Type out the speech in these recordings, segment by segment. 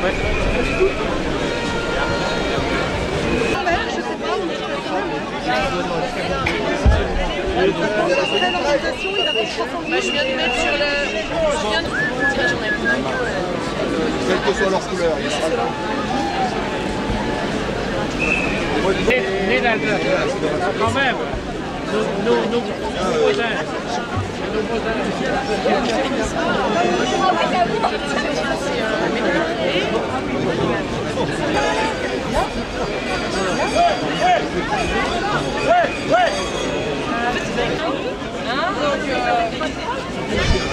Je viens de mettre sur le... Je viens de... Quelle que soit leur couleur, il sera là. Quand même, nos voisins.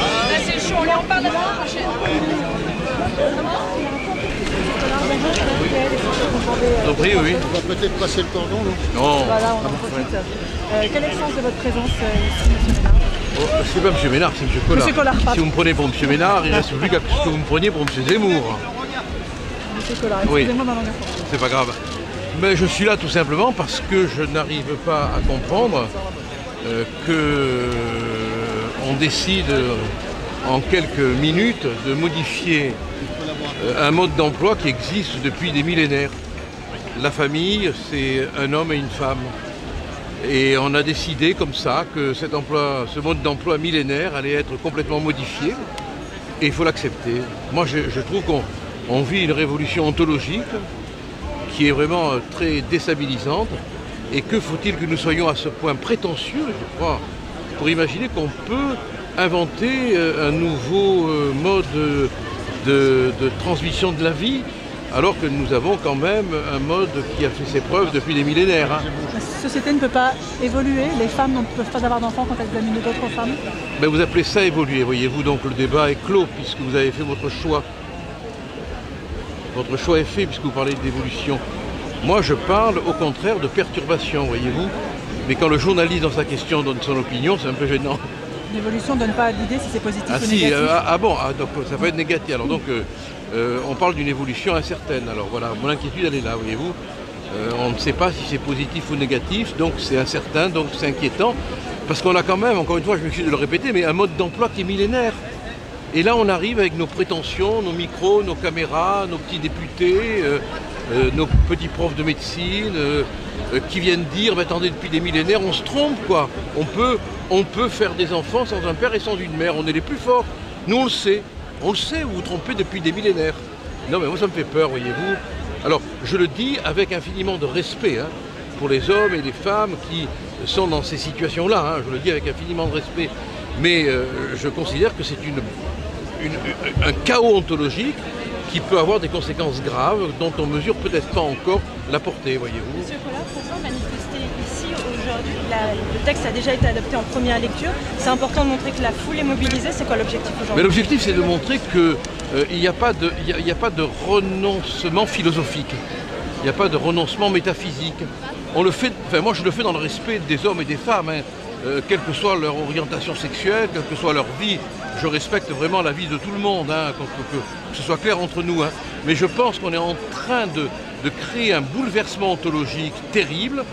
Là c'est chaud, on en parle la semaine prochaine. Oui, oui. On va peut-être passer le cordon, non? Non. Voilà, on en profite. Quel est le sens de votre présence ici, monsieur Ménard? Oh, c'est pas M. Ménard, c'est M. Collard. Monsieur Collard, si vous me prenez pour M. Ménard, il ne reste plus qu'à ce que vous me preniez pour M. Zemmour. Monsieur Collard, Oui. excusez-moi ma langue française. C'est pas grave. Mais je suis là tout simplement parce que je n'arrive pas à comprendre qu'on décide en quelques minutes de modifier un mode d'emploi qui existe depuis des millénaires. La famille, c'est un homme et une femme. Et on a décidé comme ça que ce mode d'emploi millénaire allait être complètement modifié. Et il faut l'accepter. Moi, je trouve qu'on vit une révolution ontologique qui est vraiment très déstabilisante. Et que faut-il que nous soyons à ce point prétentieux, je crois, pour imaginer qu'on peut inventer un nouveau mode de transmission de la vie, alors que nous avons quand même un mode qui a fait ses preuves depuis des millénaires. Hein. La société ne peut pas évoluer, les femmes ne peuvent pas avoir d'enfants quand elles dominent d'autres femmes. Ben vous appelez ça évoluer, voyez-vous, donc le débat est clos puisque vous avez fait votre choix. Votre choix est fait puisque vous parlez d'évolution. Moi je parle au contraire de perturbation, voyez-vous. Mais quand le journaliste dans sa question donne son opinion, c'est un peu gênant. L'évolution ne donne pas l'idée si c'est positif ou si, négatif. bon, donc ça peut être négatif. Alors donc on parle d'une évolution incertaine. Alors voilà, mon inquiétude elle est là, voyez-vous. On ne sait pas si c'est positif ou négatif, donc c'est incertain, donc c'est inquiétant. Parce qu'on a quand même, encore une fois, je m'excuse de le répéter, mais un mode d'emploi qui est millénaire. Et là on arrive avec nos prétentions, nos micros, nos caméras, nos petits députés, nos petits profs de médecine, qui viennent dire, mais attendez, depuis des millénaires, on se trompe quoi. On peut faire des enfants sans un père et sans une mère, on est les plus forts. Nous on le sait, vous vous trompez depuis des millénaires. Non mais moi ça me fait peur, voyez-vous. Alors je le dis avec infiniment de respect hein, pour les hommes et les femmes qui sont dans ces situations-là, hein, je le dis avec infiniment de respect. Mais je considère que c'est un chaos ontologique qui peut avoir des conséquences graves dont on mesure peut-être pas encore la portée, voyez-vous. Monsieur Collard, pourquoi manifester ici aujourd'hui? Le texte a déjà été adopté en première lecture. C'est important de montrer que la foule est mobilisée. C'est quoi l'objectif aujourd'hui? Mais l'objectif, c'est de montrer qu'il n'y a pas de renoncement philosophique. Il n'y a pas de renoncement métaphysique. On le fait, enfin moi je le fais dans le respect des hommes et des femmes, hein. Quelle que soit leur orientation sexuelle, quelle que soit leur vie, je respecte vraiment la vie de tout le monde, hein, que ce soit clair entre nous. Hein. Mais je pense qu'on est en train de créer un bouleversement ontologique terrible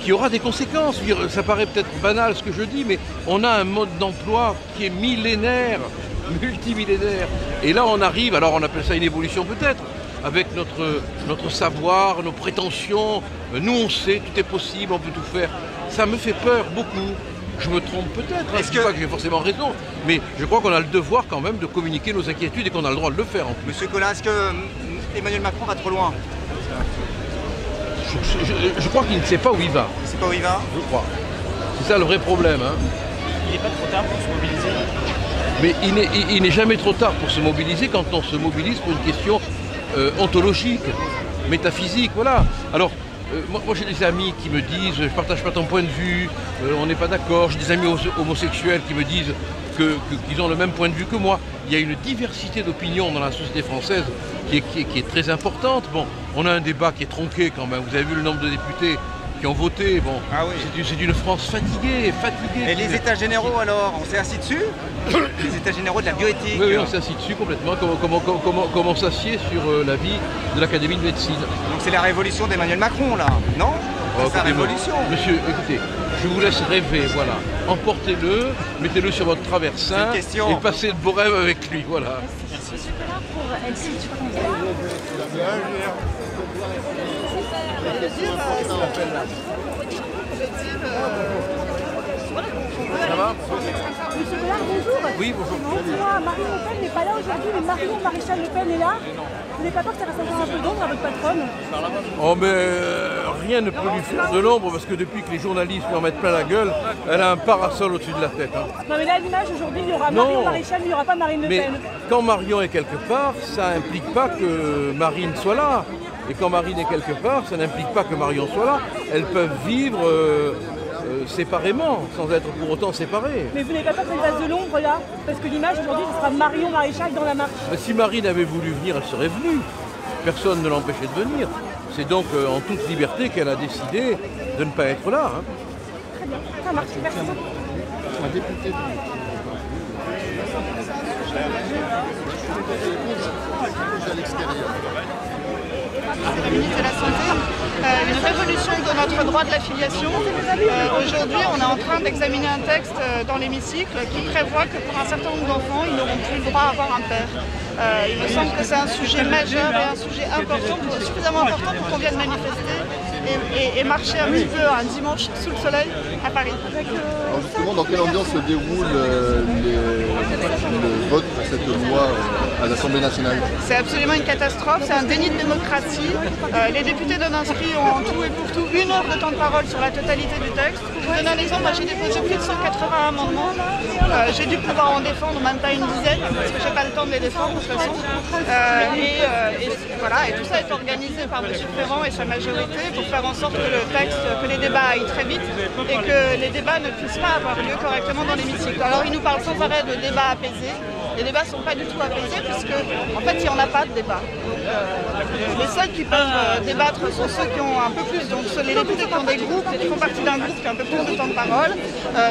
qui aura des conséquences. Ça paraît peut-être banal ce que je dis, mais on a un mode d'emploi qui est millénaire, multimillénaire. Et là on arrive, alors on appelle ça une évolution peut-être, avec notre savoir, nos prétentions. Nous on sait, tout est possible, on peut tout faire. Ça me fait peur beaucoup. Je me trompe peut-être, je ne dis pas que j'ai forcément raison, mais je crois qu'on a le devoir quand même de communiquer nos inquiétudes et qu'on a le droit de le faire en plus. Monsieur Collard, est-ce que Emmanuel Macron va trop loin? Je crois qu'il ne sait pas où il va. Il ne sait pas où il va? Je crois. C'est ça le vrai problème. Hein. Il n'est pas trop tard pour se mobiliser? Mais il n'est jamais trop tard pour se mobiliser quand on se mobilise pour une question ontologique, métaphysique, voilà. Alors, moi j'ai des amis qui me disent je ne partage pas ton point de vue, on n'est pas d'accord. J'ai des amis homosexuels qui me disent qu'ils ont le même point de vue que moi. Il y a une diversité d'opinions dans la société française qui est très importante. Bon, on a un débat qui est tronqué quand même. Vous avez vu le nombre de députés qui ont voté. Bon, ah oui. C'est une France fatiguée. Et les états généraux alors, on s'est assis dessus? Les états généraux de la bioéthique. Oui, on s'est assis dessus complètement, comme on s'assied sur la vie de l'Académie de médecine. Donc c'est la révolution d'Emmanuel Macron là, non? C'est la révolution. Monsieur, écoutez, je vous laisse rêver, voilà. Emportez-le, mettez-le sur votre traversin et passez de beaux rêves avec lui, voilà. Monsieur Pour LC, tu vois comment Ça va? Monsieur Collard, bonjour. Oui, bonjour. Moi, Marine Le Pen n'est pas là aujourd'hui, mais Marion Maréchal Le Pen est là. Vous n'avez pas peur que ça reste encore un peu d'ombre à votre patronne? Oh mais rien ne peut lui faire de l'ombre parce que depuis que les journalistes lui en mettent plein la gueule, elle a un parasol au-dessus de la tête. Hein. Non mais là, à l'image, aujourd'hui, il y aura Non. Marion Maréchal, mais il n'y aura pas Marine Le Mais Pen. quand Marion est quelque part, ça n'implique pas que Marine soit là. Et quand Marine est quelque part, ça n'implique pas que Marion soit là. Elles peuvent vivre séparément, sans être pour autant séparées. Mais vous n'avez pas peur qu'il reste de l'ombre là? Parce que l'image aujourd'hui, ce sera Marion Maréchal dans la marche. Mais si Marine avait voulu venir, elle serait venue. Personne ne l'empêchait de venir. C'est donc en toute liberté qu'elle a décidé de ne pas être là. Hein. Très bien, ça marche, merci beaucoup. Un député. À l'extérieur. Le ministre de la Santé, une révolution de notre droit de l'affiliation. Aujourd'hui, on est en train d'examiner un texte dans l'hémicycle qui prévoit que pour un certain nombre d'enfants, ils n'auront plus le droit à avoir un père. Il me semble que c'est un sujet majeur et un sujet important, suffisamment important pour qu'on vienne manifester et marcher un petit peu un dimanche sous le soleil à Paris. Alors justement, dans quelle ambiance se déroule le vote pour cette loi à l'Assemblée nationale? C'est absolument une catastrophe, c'est un déni de démocratie. Les députés non inscrits ont en tout et pour tout 1 heure de temps de parole sur la totalité du texte. Pour vous donner un exemple, moi j'ai déposé plus de 180 amendements. J'ai dû pouvoir en défendre même pas une dizaine, parce que j'ai pas le temps de les défendre de toute façon. Voilà, et tout ça est organisé par M. Ferrand et sa majorité pour faire en sorte que les débats aillent très vite et que les débats ne puissent pas avoir lieu correctement dans l'hémicycle. Alors ils nous parlent sans arrêt de débats apaisés. Les débats ne sont pas du tout apaisés puisque en fait il n'y en a pas de débat. Les seuls qui peuvent débattre sont ceux qui ont un peu plus, donc les députés qui ont des groupes, qui font partie d'un groupe qui a un peu plus de temps de parole,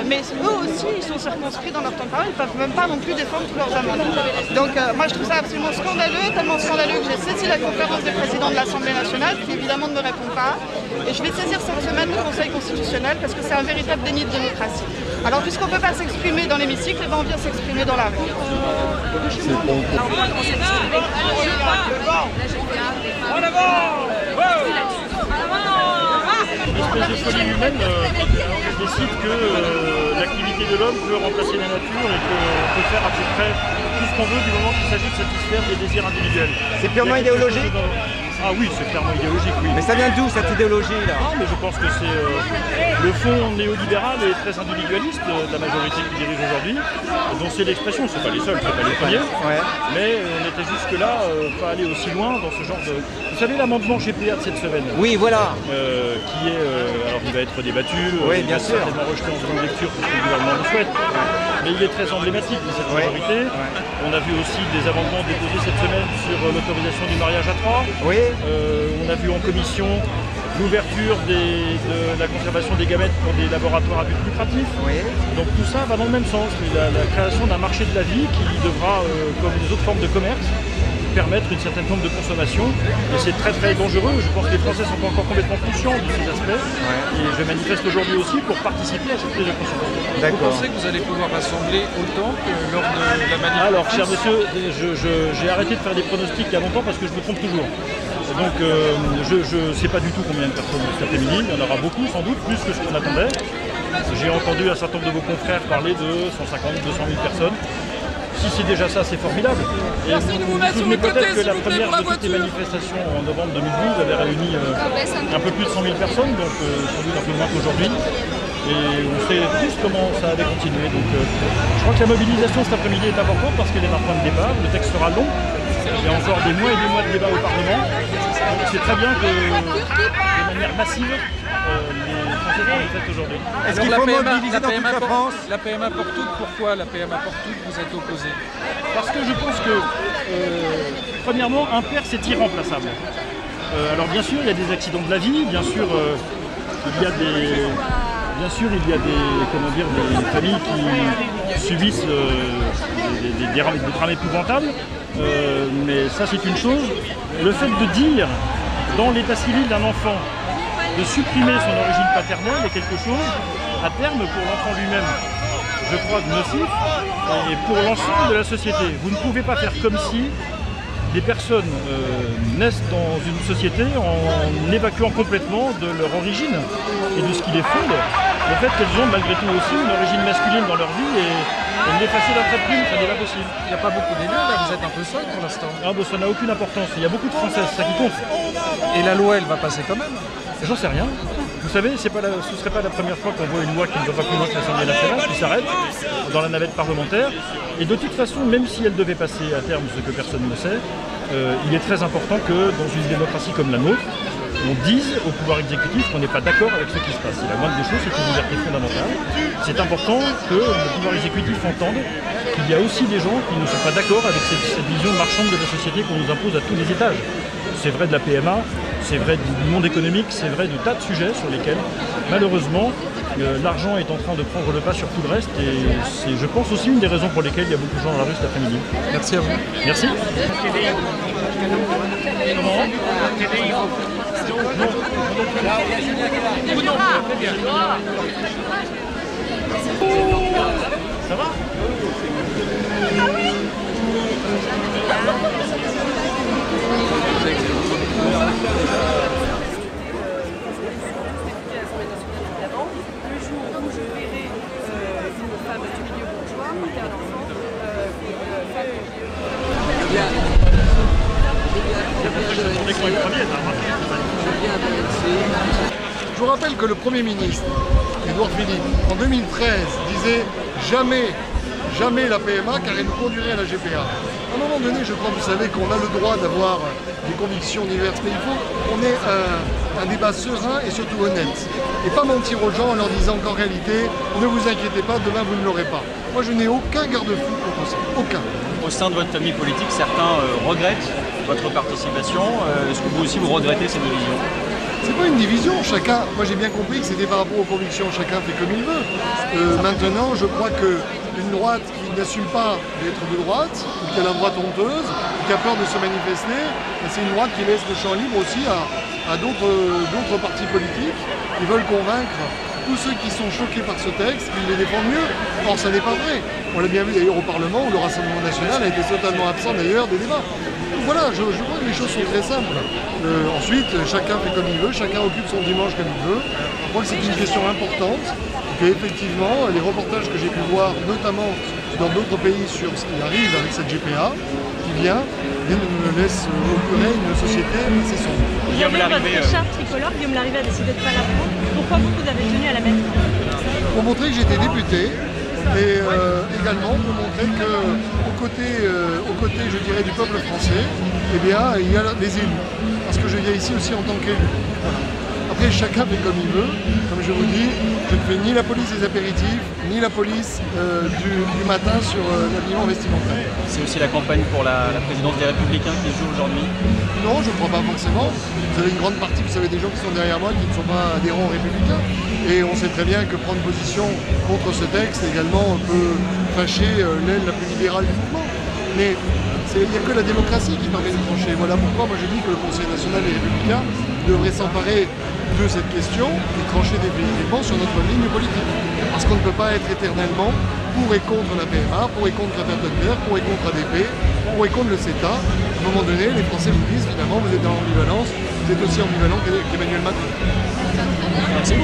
mais eux aussi ils sont circonscrits dans leur temps de parole, ils ne peuvent même pas non plus défendre tous leurs amendements. Donc moi je trouve ça absolument scandaleux, tellement scandaleux que j'ai saisi la conférence des présidents de l'Assemblée nationale qui évidemment ne me répond pas, et je vais saisir cette semaine le Conseil constitutionnel parce que c'est un véritable déni de démocratie. Alors puisqu'on ne peut pas s'exprimer dans l'hémicycle, on vient s'exprimer dans la rue. L'espèce de folie humaine décide que l'activité de l'homme peut remplacer la nature et qu'on peut faire à peu près tout ce qu'on veut du moment qu'il s'agit de satisfaire des désirs individuels. C'est purement idéologique? Ah oui, c'est clairement idéologique, oui. Mais ça vient d'où cette idéologie là? Non, mais je pense que c'est le fond néolibéral et très individualiste de la majorité qui dirige aujourd'hui, dont c'est l'expression, c'est pas les seuls, c'est pas les premiers, mais on était jusque-là pas allé aussi loin dans ce genre de... Vous savez l'amendement GPA de cette semaine? Oui, voilà. Qui est, alors il va être débattu, oui, bien sûr, certainement rejeté en seconde lecture parce que le gouvernement le souhaite, mais il est très emblématique de cette majorité. On a vu aussi des amendements déposés cette semaine sur l'autorisation du mariage à 3. Oui. On a vu en commission l'ouverture de la conservation des gamètes pour des laboratoires à but lucratif. Oui. Donc tout ça va dans le même sens, la création d'un marché de la vie qui devra, comme les autres formes de commerce, permettre une certaine forme de consommation. Et c'est très très dangereux. Je pense que les Français sont pas encore complètement conscients de ces aspects. Et je manifeste aujourd'hui aussi pour participer à cette prise de conscience. Vous pensez que vous allez pouvoir rassembler autant que lors de la manifestation? Alors, cher monsieur, j'ai arrêté de faire des pronostics il y a longtemps parce que je me trompe toujours. Donc je ne sais pas du tout combien de personnes cet après-midi. Il y en aura beaucoup, sans doute, plus que ce qu'on attendait. J'ai entendu un certain nombre de vos confrères parler de 150 000 200 000 personnes. Si c'est déjà ça, c'est formidable. Et vous vous souvenez peut-être que la première de toutes les manifestations en novembre 2012 avait réuni un peu plus de 100 000 personnes, donc sans doute un peu moins qu'aujourd'hui. Et on sait tous comment ça avait continué. Donc je crois que la mobilisation cet après-midi est importante parce qu'elle est un point de départ. Le texte sera long. Il y a encore des mois et des mois de débat au Parlement. Donc c'est très bien que de manière massive, les Français sont faites aujourd'hui. Est-ce qu'il faut mobiliser dans toute la France? La PMA pour toutes, pourquoi la PMA pour toutes vous êtes opposé? Parce que je pense que, premièrement, un père c'est irremplaçable. Alors bien sûr, il y a des accidents de la vie, bien sûr, il y a des familles qui subissent des drames épouvantables, mais ça c'est une chose. Le fait de dire dans l'état civil d'un enfant de supprimer son origine paternelle est quelque chose, à terme, pour l'enfant lui-même, je crois, nocif, et pour l'ensemble de la société. Vous ne pouvez pas faire comme si des personnes naissent dans une société en évacuant complètement de leur origine et de ce qui les fonde, le fait qu'elles ont malgré tout aussi une origine masculine dans leur vie et l'effacer d'un trait de plume, ça n'est pas possible. Il n'y a pas beaucoup d'élus là, vous êtes un peu seul pour l'instant. Ah bon, ça n'a aucune importance, il y a beaucoup de Françaises, c'est ça qui compte. Et la loi, elle va passer quand même? J'en sais rien. Vous savez, ce ne serait pas la première fois qu'on voit une loi qui ne va pas plus loin que l'Assemblée nationale, qui s'arrête dans la navette parlementaire. Et de toute façon, même si elle devait passer à terme, ce que personne ne sait, il est très important que dans une démocratie comme la nôtre, on dise au pouvoir exécutif qu'on n'est pas d'accord avec ce qui se passe. C'est la moindre des choses, c'est une liberté fondamentale. C'est important que le pouvoir exécutif entende qu'il y a aussi des gens qui ne sont pas d'accord avec cette vision marchande de la société qu'on nous impose à tous les étages. C'est vrai de la PMA, c'est vrai du monde économique, c'est vrai de tas de sujets sur lesquels, malheureusement, l'argent est en train de prendre le pas sur tout le reste et c'est, je pense, aussi une des raisons pour lesquelles il y a beaucoup de gens dans la rue cet après-midi. Merci à vous. Merci. Ça va? Je vous rappelle que le Premier ministre, Édouard Philippe, en 2013, disait jamais la PMA car elle nous conduirait à la GPA. À un moment donné, je crois que vous savez qu'on a le droit d'avoir des convictions diverses, mais il faut qu'on ait un débat serein et surtout honnête. Et pas mentir aux gens en leur disant qu'en réalité, ne vous inquiétez pas, demain vous ne l'aurez pas. Moi je n'ai aucun garde-fou contre ça, aucun. Au sein de votre famille politique, certains regrettent votre participation. Est-ce que vous aussi vous regrettez ces divisions? C'est pas une division, chacun, moi j'ai bien compris que c'était par rapport aux convictions, chacun fait comme il veut. Maintenant, je crois qu'une droite qui n'assume pas d'être de droite, ou qui a la droite honteuse, ou qui a peur de se manifester, c'est une droite qui laisse le champ libre aussi à d'autres partis politiques qui veulent convaincre tous ceux qui sont choqués par ce texte qu'ils les défendent mieux. Or, ça n'est pas vrai. On l'a bien vu d'ailleurs au Parlement, où le Rassemblement national a été totalement absent d'ailleurs des débats. Donc voilà, je crois que les choses sont très simples. Ensuite, chacun fait comme il veut, chacun occupe son dimanche comme il veut. Je crois que c'est une question importante, que effectivement, les reportages que j'ai pu voir, notamment dans d'autres pays sur ce qui arrive avec cette GPA, qui vient, nous laisse opérer une société assez sombre. Vous avez votre charte tricolore, Guillaume Larrivé a décidé de ne pas la prendre. Pourquoi vous avez tenu à la mettre? Pour montrer que j'étais député et également pour montrer qu'aux côtés, je dirais, du peuple français, eh bien, il y a les élus. Parce que je viens ici aussi en tant qu'élu. Voilà. Après, chacun fait comme il veut. Comme je vous dis, je ne fais ni la police des apéritifs, ni la police du matin sur l'habillement vestimentaire. C'est aussi la campagne pour la présidence des Républicains qui se joue aujourd'hui? Non, je ne crois pas forcément. Vous avez une grande partie, vous savez, des gens qui sont derrière moi qui ne sont pas adhérents aux Républicains. Et on sait très bien que prendre position contre ce texte également peut fâcher l'aile la plus libérale du mouvement. Mais il n'y a que la démocratie qui permet de trancher. Voilà pourquoi moi je dis que le Conseil national des Républicains devrait s'emparer de cette question et trancher définitivement sur notre ligne politique. Parce qu'on ne peut pas être éternellement pour et contre la PMA, pour et contre la Terre, pour et contre ADP, pour et contre le CETA. À un moment donné, les Français vous disent finalement vous êtes dans l'ambivalence, vous êtes aussi ambivalent qu'Emmanuel Macron. Merci.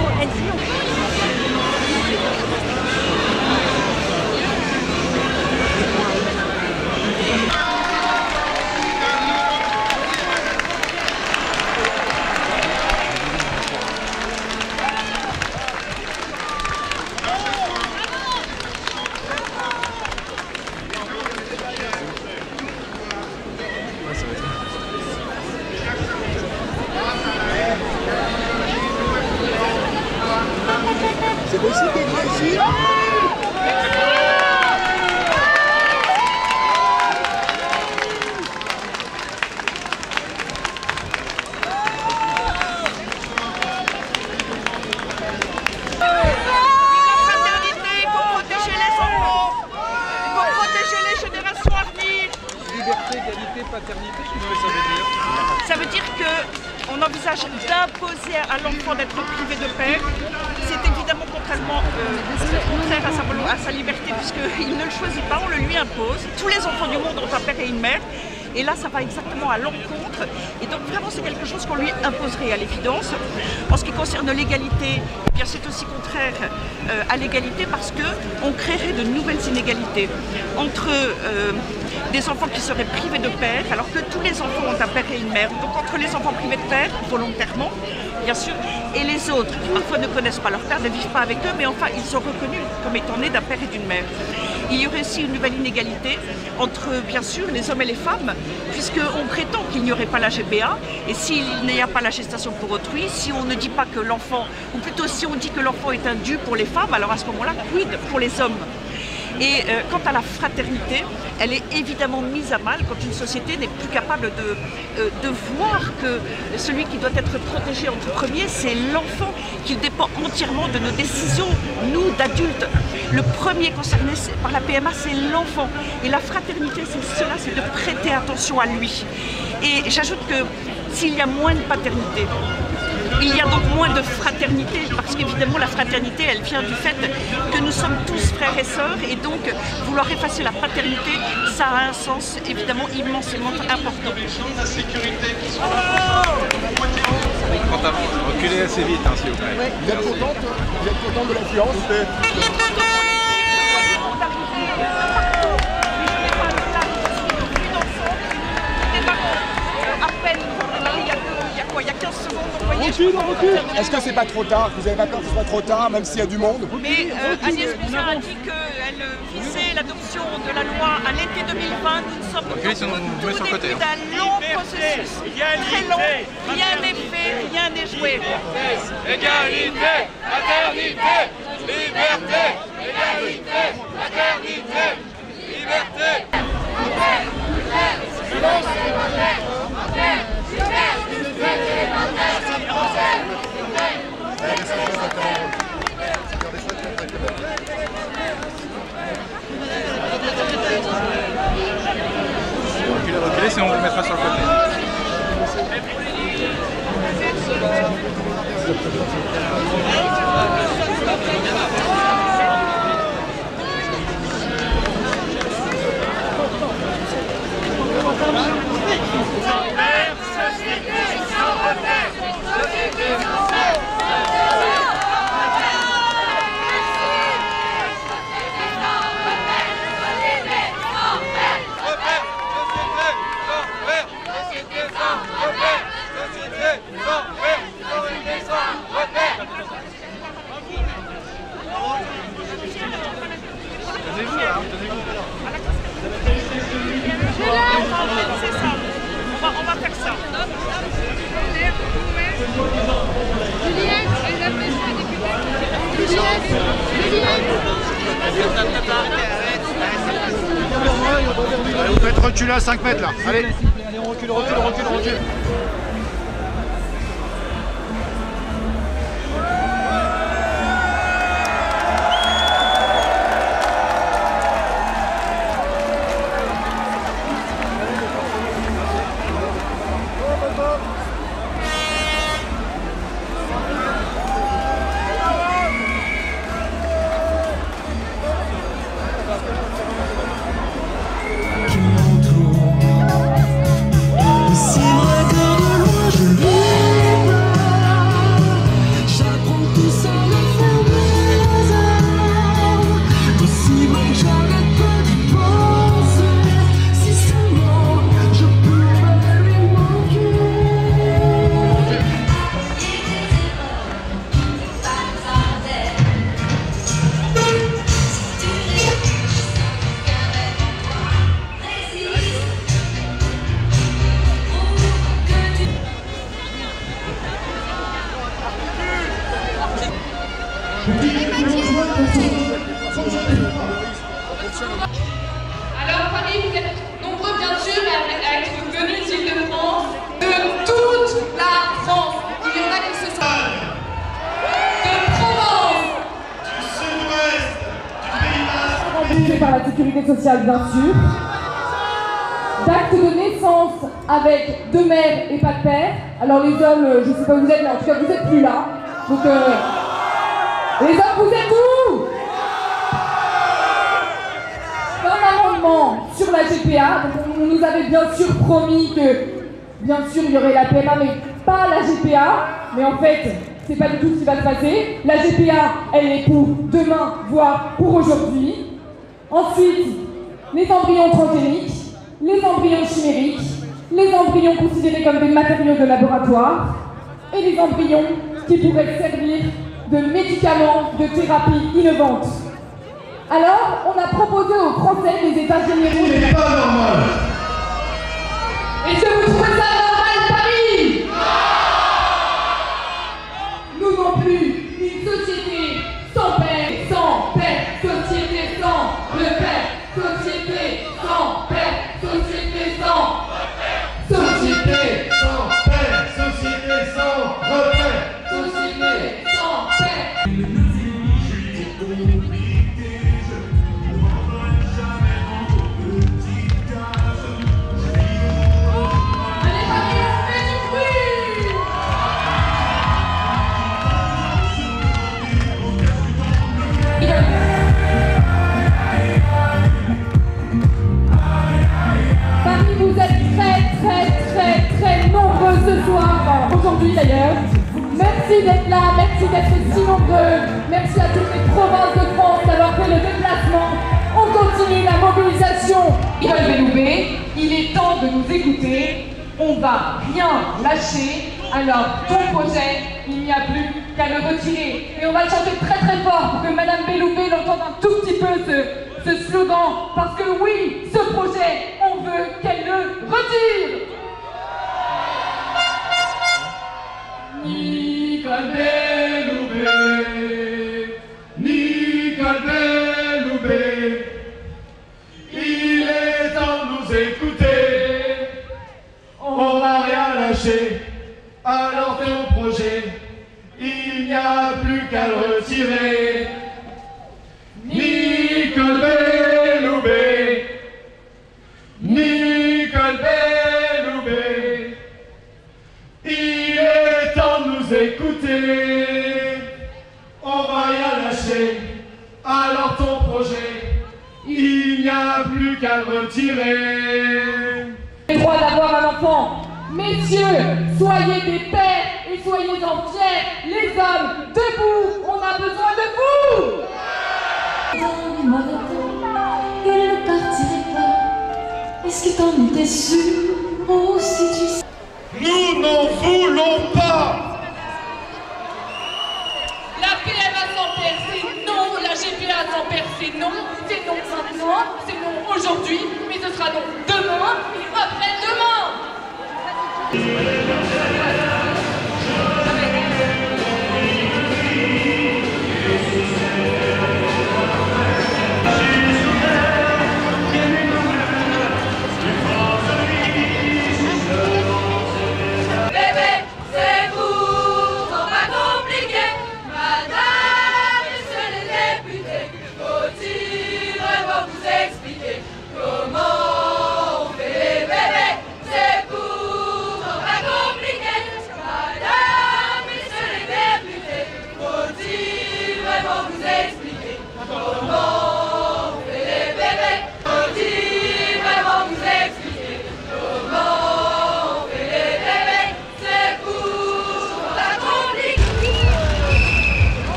C'est possible d'être ici? Paternité, qu'est-ce que ça veut dire? Ça veut dire qu'on envisage d'imposer à l'enfant d'être privé de père. C'est évidemment contraire à sa liberté puisqu'il ne le choisit pas, on le lui impose. Tous les enfants du monde ont un père et une mère. Et là, ça va exactement à l'encontre. Et donc vraiment, c'est quelque chose qu'on lui imposerait à l'évidence. En ce qui concerne l'égalité, eh bien c'est aussi contraire à l'égalité parce qu'on créerait de nouvelles inégalités entre des enfants qui seraient privés de père, alors que tous les enfants ont un père et une mère. Donc entre les enfants privés de père, volontairement, bien sûr, et les autres qui parfois ne connaissent pas leur père, ne vivent pas avec eux, mais enfin ils sont reconnus comme étant nés d'un père et d'une mère. Il y aurait aussi une nouvelle inégalité entre, bien sûr, les hommes et les femmes, puisqu'on prétend qu'il n'y aurait pas la GPA, et s'il n'y a pas la gestation pour autrui, si on ne dit pas que l'enfant, ou plutôt si on dit que l'enfant est un dû pour les femmes, alors à ce moment-là, quid pour les hommes? Et quant à la fraternité, elle est évidemment mise à mal quand une société n'est plus capable de voir que celui qui doit être protégé en tout premier, c'est l'enfant, qu'il dépend entièrement de nos décisions, nous d'adultes. Le premier concerné par la PMA, c'est l'enfant. Et la fraternité, c'est cela, c'est de prêter attention à lui. Et j'ajoute que s'il y a moins de paternité, il y a donc moins de fraternité, parce qu'évidemment la fraternité, elle vient du fait que nous sommes tous frères et sœurs, et donc vouloir effacer la paternité, ça a un sens évidemment immensément important. Reculez assez vite, hein, s'il vous plaît. Ouais. Vous êtes contente de l'affluence? Il y a 15 secondes, recule. Est-ce que c'est pas trop tard? Vous avez pas peur que ce soit trop tard, même s'il y a du monde? Mais Agnès Buzyn a dit qu'elle visait l'adoption de la loi à l'été 2020. Nous sommes tout au début d'un long processus, très long. Rien n'est fait, rien n'est joué. Égalité, fraternité, liberté, égalité, fraternité, liberté. Reculez, sinon on vous mettra sur le côté. C'est ça. On va faire ça. Juliette, les appréciés députés. Allez, vous faites reculer à 5 mètres là. Allez. Allez, on recule, recule, recule, recule. Alors Paris, vous êtes nombreux bien sûr à être venus d'Île-de-France, de toute la France. Il y en a qui se sont de Provence, du sud-ouest, du Pays Basque. Remboursé par la sécurité sociale bien sûr. D'actes de naissance avec 2 mères et pas de père. Alors les hommes, je sais pas où vous êtes, mais en tout cas vous êtes plus là. Donc les hommes, vous êtes où? Un amendement sur la GPA. Donc on nous avait bien sûr promis que, bien sûr, il y aurait la PMA, mais pas la GPA. Mais en fait, c'est pas du tout ce qui va se passer. La GPA, elle est pour demain, voire pour aujourd'hui. Ensuite, les embryons transgéniques, les embryons chimériques, les embryons considérés comme des matériaux de laboratoire et les embryons qui pourraient servir de médicaments de thérapie innovantes. Alors, on a proposé aux Français des états généraux. Ce n'est pas normal. Est-ce que vous trouvez ça normal, Paris? Nous non plus. Une société sans père, société sans repère, société sans père, société sans société sans père, société sans repère, société sans père. Très nombreux ce soir, aujourd'hui d'ailleurs. Merci d'être là, merci d'être si nombreux. Merci à toutes les provinces de France d'avoir fait le déplacement. On continue la mobilisation. Yves Belloubet, il est temps de nous écouter. On va rien lâcher. Alors, ton projet, il n'y a plus qu'à le retirer. Et on va le chanter très très fort pour que Madame Belloubet l'entende un tout petit peu ce slogan. Parce que oui, ce projet, on veut qu'elle le retire. Nicole Belloubet, Nicole Belloubet, il est temps de nous écouter, on va rien lâcher, alors ton projet, il n'y a plus qu'à le retirer. Nicole Belloubet, Nicole Belloubet, il est temps de nous écouter, on va rien lâcher, alors ton projet, il n'y a plus qu'à le retirer. Le droit d'avoir un enfant. Messieurs, soyez des pères et soyez-en fiers. Les hommes, debout, on a besoin de vous. Il ne partirait pas. Est-ce que t'en étais sûr? Oh, si tu sais. Nous n'en voulons pas. La PMA sans père, c'est non. La GPA sans père, c'est non. C'est non maintenant, c'est non aujourd'hui, mais ce sera non demain et après-demain.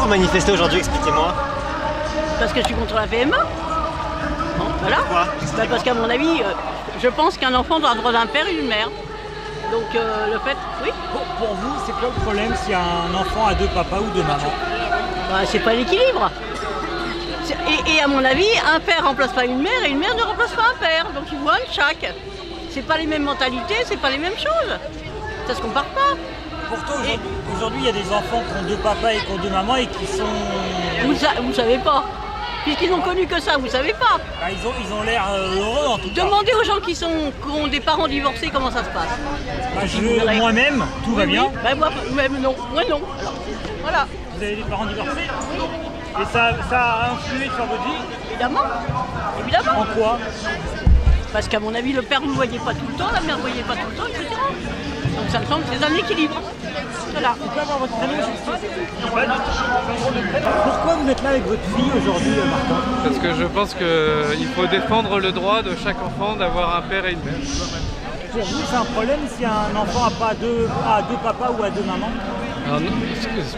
manifestez aujourd'hui, expliquez-moi. Parce que je suis contre la PMA. Bon, voilà. Pourquoi? Parce qu'à mon avis, je pense qu'un enfant doit avoir droit d'un père et d'une mère. Donc le fait, oui. Pour vous, c'est quoi le problème si un enfant a deux papas ou deux mamans? Bah, c'est pas l'équilibre. Et à mon avis, un père remplace pas une mère et une mère ne remplace pas un père. Donc ils voient un de chaque. C'est pas les mêmes mentalités, c'est pas les mêmes choses. Ça se compare pas. Pourtant, aujourd'hui, il y a des enfants qui ont deux papas et qui ont deux mamans et qui sont... Vous savez pas. Puisqu'ils n'ont connu que ça, vous savez pas. Bah, ils ont l'air heureux en tout cas. Demandez aux gens qui ont des parents divorcés comment ça se passe. Bah, moi-même, tout va bien. Bah, moi-même non. Moi non. Alors, voilà. Vous avez des parents divorcés? Et ça a influé sur votre vie? Évidemment. Évidemment. En quoi? Parce qu'à mon avis, le père ne vous voyait pas tout le temps, la mère ne vous voyait pas tout le temps, etc. Donc ça me semble que c'est un équilibre. Voilà. On peut avoir votre prénom? Pourquoi vous êtes là avec votre fille aujourd'hui, Martin? Parce que je pense qu'il faut défendre le droit de chaque enfant d'avoir un père et une mère. Pour vous, c'est un problème si un enfant n'a pas deux papas ou à deux mamans? Alors,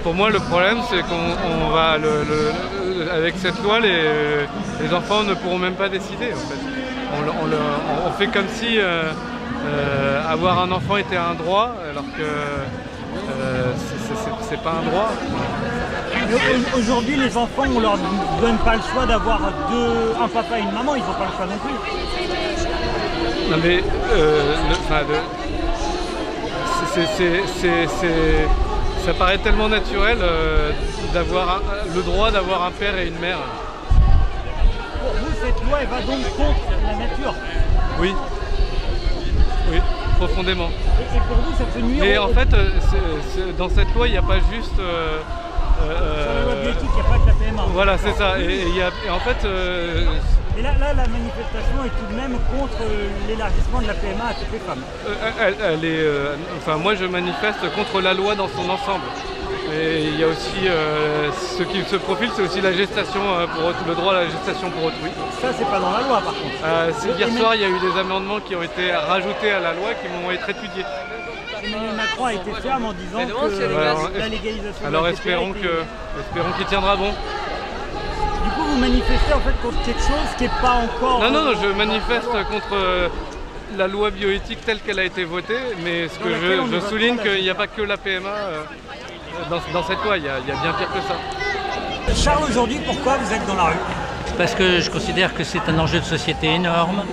pour moi, le problème, c'est qu'on va, avec cette loi, les enfants ne pourront même pas décider. En fait. On fait comme si avoir un enfant était un droit, alors que c'est pas un droit. Aujourd'hui, les enfants, on leur donne pas le choix d'avoir un papa et une maman, ils n'ont pas le choix non plus. Non mais, ça paraît tellement naturel d'avoir le droit d'avoir un père et une mère. Pour vous, cette loi, elle va donc contre la nature? Oui. Oui, profondément. Et pour vous, ça peut nuire? Mais en fait, dans cette loi, il n'y a pas juste... sur la loi bioéthique, il n'y a pas que la PMA. Voilà, c'est ça. Et en fait... Et là, la manifestation est tout de même contre l'élargissement de la PMA à toutes les femmes. Enfin, moi, je manifeste contre la loi dans son ensemble. Et il y a aussi, ce qui se profile, c'est aussi la gestation, le droit à la gestation pour autrui. Ça, c'est pas dans la loi, par contre. Hier soir, il y a eu des amendements qui ont été rajoutés à la loi qui vont être étudiés. Emmanuel Macron a été ferme en disant que la légalisation... Alors espérons qu'il tiendra bon. Du coup, vous manifestez en fait contre quelque chose qui n'est pas encore... Non, je manifeste contre la loi bioéthique telle qu'elle a été votée, mais ce que je souligne qu'il n'y a pas que la PMA dans cette loi, il y a bien pire que ça. Charles, aujourd'hui, pourquoi vous êtes dans la rue? Parce que je considère que c'est un enjeu de société énorme.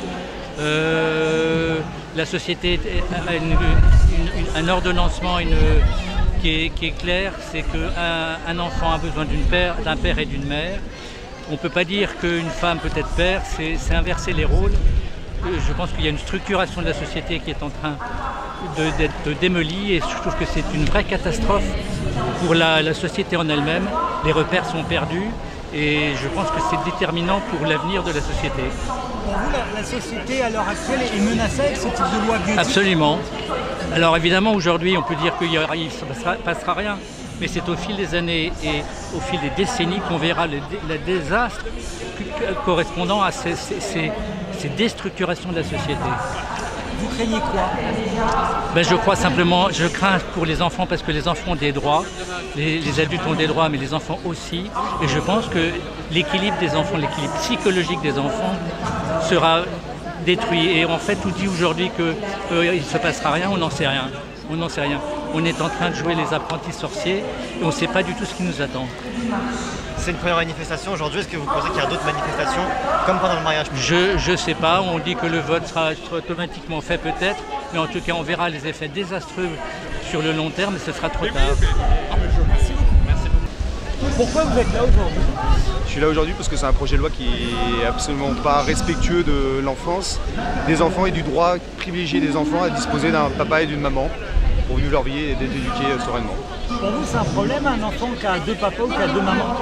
La société a un ordonnancement qui est clair, c'est qu'un enfant a besoin d'un père et d'une mère. On ne peut pas dire qu'une femme peut être père, c'est inverser les rôles. Je pense qu'il y a une structuration de la société qui est en train d'être démolie et je trouve que c'est une vraie catastrophe pour la société en elle-même. Les repères sont perdus et je pense que c'est déterminant pour l'avenir de la société. Pour vous, la société à l'heure actuelle est menacée avec ce type de loi bioéthique? Absolument. Alors évidemment, aujourd'hui, on peut dire qu'il ne passera rien. Mais c'est au fil des années et au fil des décennies qu'on verra les désastres correspondant à ces déstructurations de la société. Vous craignez quoi? Je crois simplement, je crains pour les enfants parce que les enfants ont des droits, les adultes ont des droits, mais les enfants aussi. Et je pense que l'équilibre des enfants, l'équilibre psychologique des enfants sera détruit. Et en fait, tout dit aujourd'hui qu'il ne se passera rien, on n'en sait rien. On n'en sait rien. On est en train de jouer les apprentis sorciers et on ne sait pas du tout ce qui nous attend. C'est une première manifestation aujourd'hui. Est-ce que vous pensez qu'il y a d'autres manifestations comme pendant le mariage? Je ne sais pas. On dit que le vote sera automatiquement fait peut-être. Mais en tout cas, on verra les effets désastreux sur le long terme et ce sera trop tard. Merci beaucoup. Pourquoi vous êtes là aujourd'hui? Je suis là aujourd'hui parce que c'est un projet de loi qui n'est absolument pas respectueux de l'enfance, des enfants et du droit privilégié des enfants à disposer d'un papa et d'une maman pour vivre leur vie et d'être éduqués sereinement. Pour vous, c'est un problème un enfant qui a deux papas ou qui a deux mamans?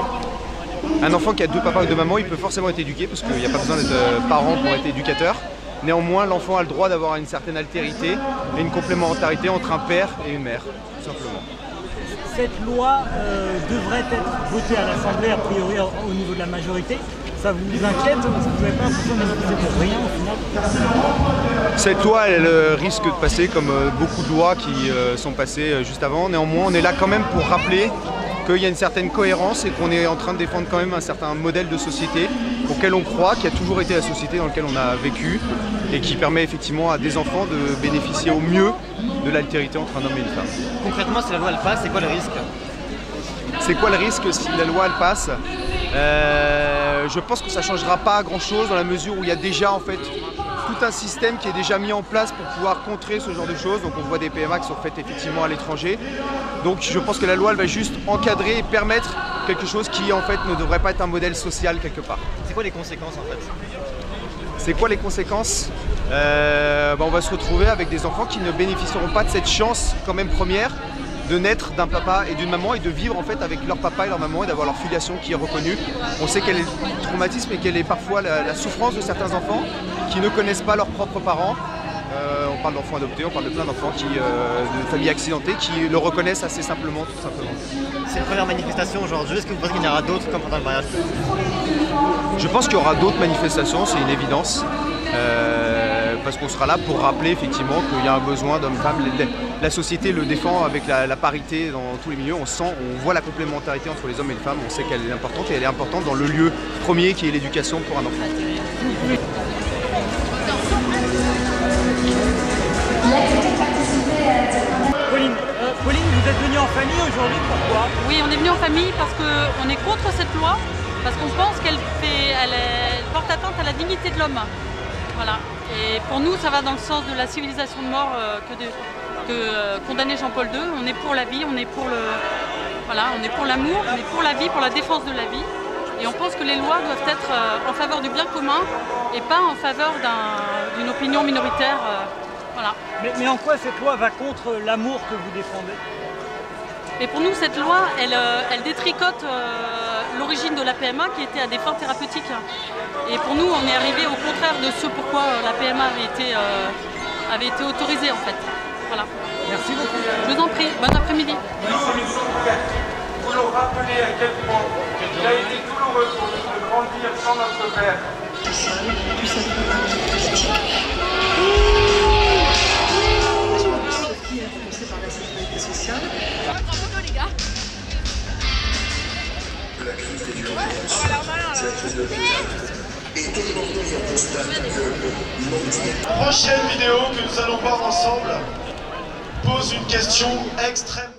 Un enfant qui a deux papas ou deux mamans, il peut forcément être éduqué parce qu'il n'y a pas besoin d'être parent pour être éducateur. Néanmoins, l'enfant a le droit d'avoir une certaine altérité et une complémentarité entre un père et une mère, tout simplement. Cette loi devrait être votée à l'Assemblée, a priori au niveau de la majorité. Ça vous inquiète? Parce que vous n'avez pas l'impression de manifester pour rien au final? Cette loi, elle risque de passer comme beaucoup de lois qui sont passées juste avant. Néanmoins, on est là quand même pour rappeler qu'il y a une certaine cohérence et qu'on est en train de défendre quand même un certain modèle de société auquel on croit, qui a toujours été la société dans laquelle on a vécu et qui permet effectivement à des enfants de bénéficier au mieux de l'altérité entre un homme et une femme. Concrètement, si la loi elle passe, c'est quoi le risque? C'est quoi le risque si la loi elle passe? Je pense que ça ne changera pas grand chose dans la mesure où il y a déjà en fait tout un système qui est déjà mis en place pour pouvoir contrer ce genre de choses. Donc on voit des PMA qui sont faites effectivement à l'étranger. Donc je pense que la loi elle va juste encadrer et permettre quelque chose qui en fait ne devrait pas être un modèle social quelque part. C'est quoi les conséquences en fait? C'est quoi les conséquences? On va se retrouver avec des enfants qui ne bénéficieront pas de cette chance quand même première de naître d'un papa et d'une maman et de vivre en fait avec leur papa et leur maman et d'avoir leur filiation qui est reconnue. On sait quel est le traumatisme et quelle est parfois la souffrance de certains enfants qui ne connaissent pas leurs propres parents. On parle d'enfants adoptés, on parle de plein d'enfants de familles accidentées qui le reconnaissent assez simplement, tout simplement. C'est une première manifestation aujourd'hui, est-ce que vous pensez qu'il y en aura d'autres comme pendant le mariage? Je pense qu'il y aura d'autres manifestations, c'est une évidence. Parce qu'on sera là pour rappeler effectivement qu'il y a un besoin d'hommes-femmes. La société le défend avec la parité dans tous les milieux. On voit la complémentarité entre les hommes et les femmes. On sait qu'elle est importante et elle est importante dans le lieu premier qui est l'éducation pour un enfant. Pauline, vous êtes venue en famille aujourd'hui, pourquoi? Oui, on est venu en famille parce qu'on est contre cette loi, parce qu'on pense qu'elle porte atteinte à la dignité de l'homme. Voilà. Et pour nous, ça va dans le sens de la civilisation de mort que condamnait Jean-Paul II. On est pour la vie, on est pour on est pour l'amour, on est pour la vie, pour la défense de la vie. Et on pense que les lois doivent être en faveur du bien commun et pas en faveur d'une opinion minoritaire. Voilà. Mais en quoi cette loi va contre l'amour que vous défendez? Mais pour nous, cette loi, elle détricote l'origine de la PMA qui était à des fins thérapeutiques. Et pour nous, on est arrivé au contraire de ce pourquoi la PMA avait été autorisée en fait. Voilà. Merci beaucoup. Je vous en prie. Bon après-midi. Pour nous rappeler à quel point il a été douloureux pour nous de grandir sans notre père. La crise des violences, cette crise de et aujourd'hui on constate que La prochaine vidéo que nous allons voir ensemble pose une question extrêmement